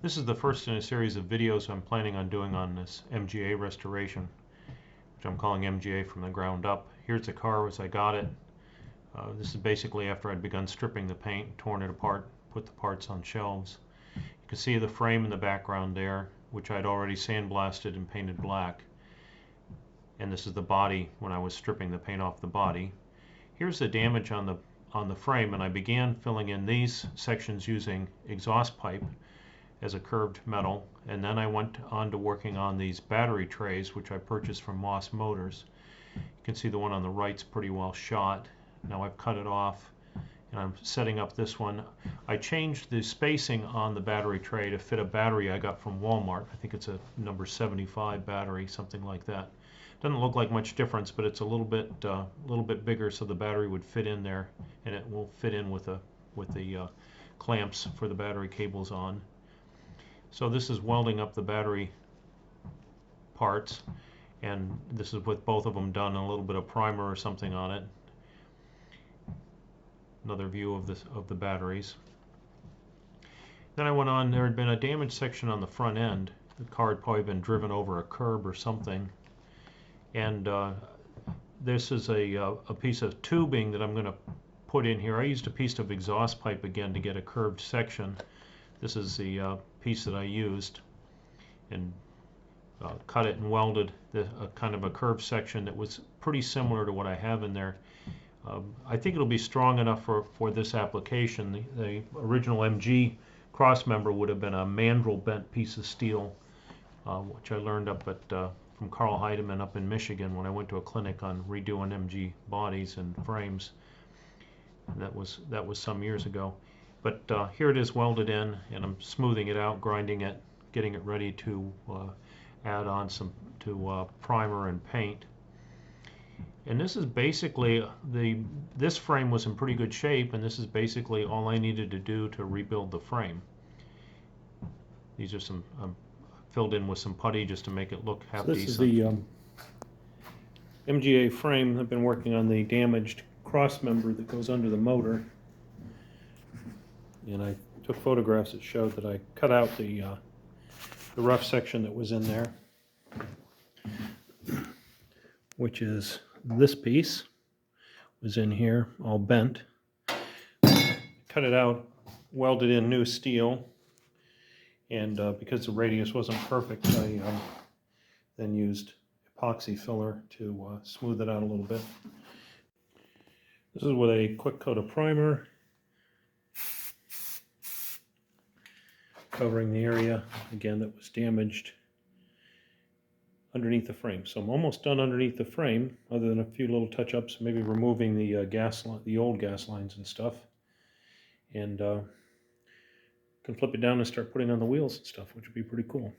This is the first in a series of videos I'm planning on doing on this MGA restoration, which I'm calling MGA from the ground up. Here's the car as I got it. This is basically after I'd begun stripping the paint, torn it apart, put the parts on shelves. You can see the frame in the background there, which I'd already sandblasted and painted black. And this is the body when I was stripping the paint off the body. Here's the damage on the frame, and I began filling in these sections using exhaust pipe as a curved metal, and then I went on to working on these battery trays, which I purchased from Moss Motors. You can see the one on the right's pretty well shot. Now I've cut it off and I'm setting up this one. I changed the spacing on the battery tray to fit a battery I got from Walmart. I think it's a number 75 battery, something like that. Doesn't look like much difference, but it's a little bit bigger, so the battery would fit in there, and it will fit in with the clamps for the battery cables on. So this is welding up the battery parts, and this is with both of them done, and a little bit of primer or something on it. Another view of the batteries. Then I went on. There had been a damaged section on the front end. The car had probably been driven over a curb or something, and this is a piece of tubing that I'm going to put in here. I used a piece of exhaust pipe again to get a curved section. This is the piece that I used, and cut it and welded a kind of a curved section that was pretty similar to what I have in there. I think it'll be strong enough for this application. The original MG cross member would have been a mandrel bent piece of steel, which I learned up from Carl Heidemann up in Michigan when I went to a clinic on redoing MG bodies and frames. And that was some years ago. But here it is welded in, and I'm smoothing it out, grinding it, getting it ready to add on some primer and paint. And this is basically this frame was in pretty good shape, and this is basically all I needed to do to rebuild the frame. These are some filled in with some putty just to make it look half decent. This is the MGA frame. I've been working on the damaged cross member that goes under the motor, and I took photographs that showed that I cut out the rough section that was in there, which is this piece was in here all bent. Cut it out, welded in new steel, and because the radius wasn't perfect, I then used epoxy filler to smooth it out a little bit. This is with a quick coat of primer, covering the area again that was damaged underneath the frame. So I'm almost done underneath the frame, other than a few little touch-ups, maybe removing the the old gas lines and stuff, and can flip it down and start putting on the wheels and stuff, which would be pretty cool.